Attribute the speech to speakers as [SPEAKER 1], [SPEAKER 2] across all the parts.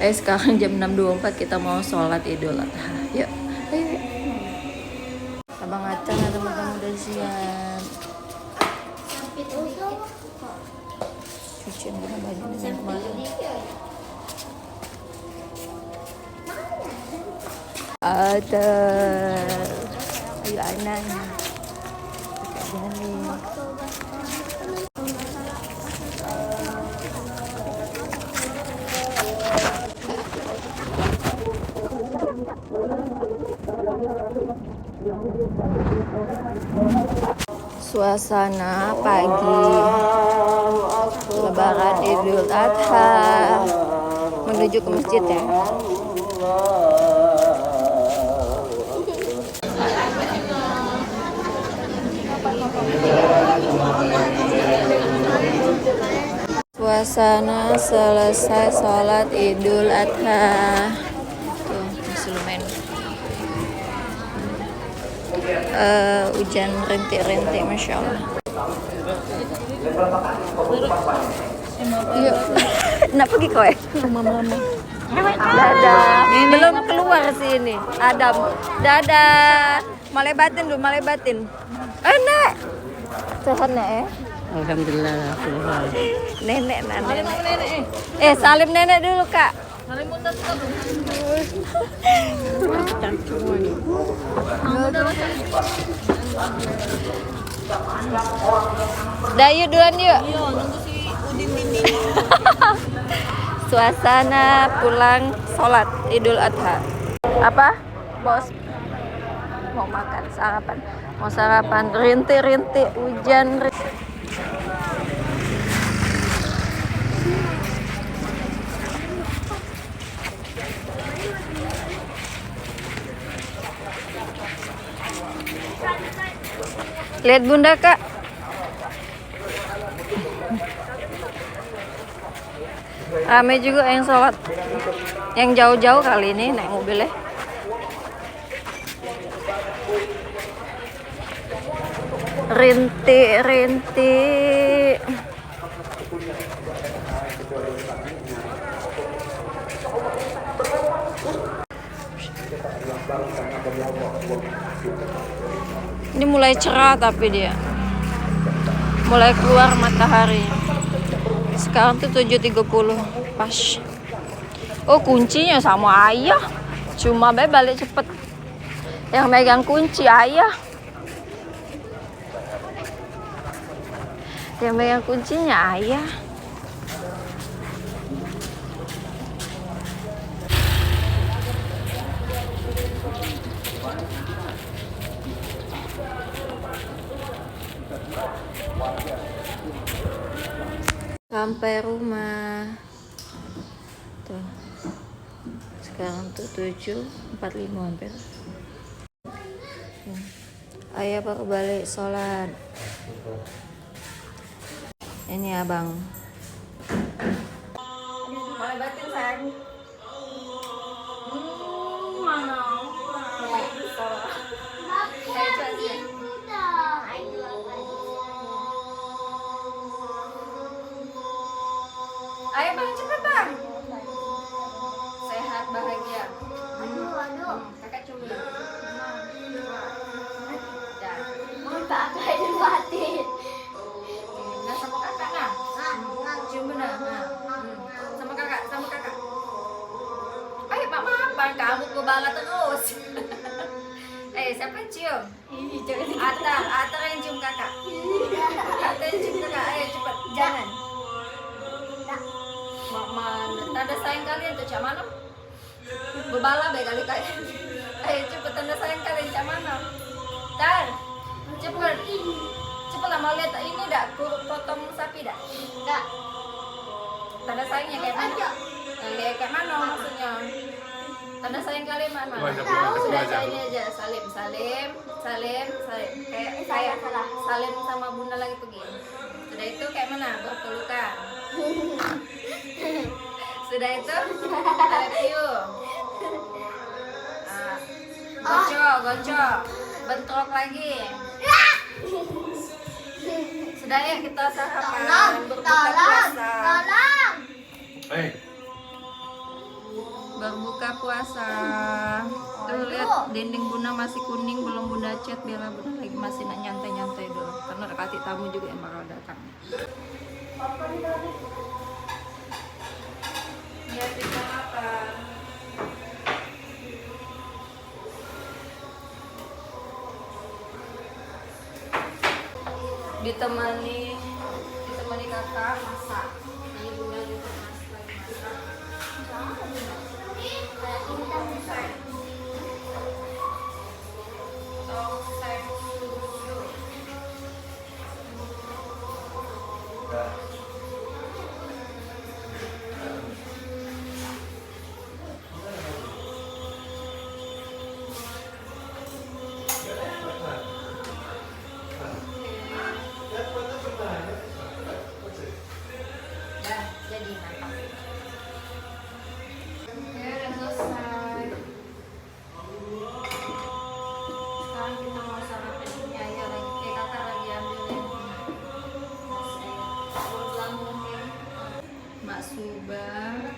[SPEAKER 1] Sekarang jam 6.24 kita mau sholat Idul Adha. Yuk, ayo. Abang Acan ada teman-teman udah siap. Cucian guna baju dengan kemarin. Ada. Ayo anaknya. Pakai jali. Suasana pagi Lebaran Idul Adha menuju ke masjid ya. Suasana selesai sholat Idul Adha. Tuh, masih lumayan. Hujan rintik-rintik, masya Allah. Yuk, nak pergi kowe? Dadah. Belum keluar sih ini. Adam. Dadah. Malebatin dulu, malebatin. Nek. Sehat nek ya?
[SPEAKER 2] Alhamdulillah.
[SPEAKER 1] Nenek, nenek. Salim nenek dulu, Kak.
[SPEAKER 2] Salim muter dulu.
[SPEAKER 1] Dah yuk duluan yuk.
[SPEAKER 2] Iya, nunggu si Udin ini.
[SPEAKER 1] Suasana pulang sholat Idul Adha. Apa? Bos mau makan sarapan. Mau sarapan rintik-rintik hujan. Lihat bunda Kak. Rame juga yang sholat. Yang jauh-jauh kali ini naik mobilnya. Rintik-rintik. Ini mulai cerah tapi dia mulai keluar matahari. Sekarang tuh 7.30 pas. Oh kuncinya sama ayah. Cuma balik cepet. Yang megang kunci ayah. Yang megang kuncinya ayah. Sampai rumah tuh sekarang tuh 7.45 hampir. Ayah baru balik sholat. Ini abang mulai batin sayang. Mana ayo bang, cepet bang. Sehat, bahagia. Aduh. Kakak cuma. Mau tak ada di batin. Nah sama kakak nah. Cuma nah. Sama kakak. Ayo Pak maafan kamu kebala terus. Siapa yang cium? Atar yang cium kakak. Atar yang cium kakak. Ayo cepet, jangan. Tanda sayang kalian tuh cak mana? Bebala baik kali kalian. Ayo cepet tanda sayang kalian cak mana? Tar, cepet lah mau lihat ini dah potong sapi dah. Enggak. Tanda sayangnya kayak mana? Kayak mana maksudnya? Tanda sayang kalian mana? Sudah aja ini aja salim. Kayak salim sama bunda lagi pergi. Sudah itu kayak mana? Berpelukan. Sudah itu I love you. Gocok, bentrok lagi. Sudah ya kita sarapan berbuka puasa. Berbuka puasa. Tuh lihat dinding Bunda masih kuning, belum Bunda cat, biarlah Bunda lagi masih nak nyantai-nyantai dulu. Karena ada kati tamu juga yang bakal datang. Ya, kita makan. Ditemani kakak masak. Ini Bunda juga lagi masak. Tongseng susu. Dah, jadi makan. Oke, udah selesai. Sekarang kita mau sarapan ini aja lagi. Kakak lagi ambil yang nasi ayam lambung ya. Mak Subah.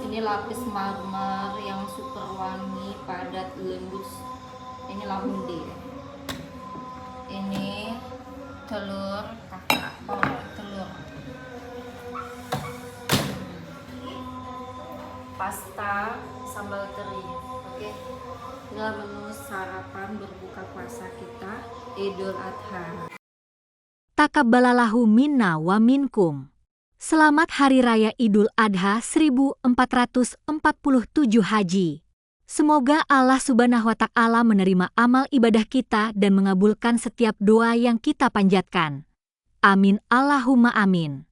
[SPEAKER 1] Ini lapis marmer yang super wangi, padat, lembut. Ini lamundi. Ini telur kakak, telur. Pasta sambal teri. Oke. Inilah menu sarapan berbuka puasa kita Idul Adha.
[SPEAKER 3] Taqabbalallahu minna wa minkum. Selamat Hari Raya Idul Adha 1447 Haji. Semoga Allah Subhanahu wa Ta'ala menerima amal ibadah kita dan mengabulkan setiap doa yang kita panjatkan. Amin Allahumma amin.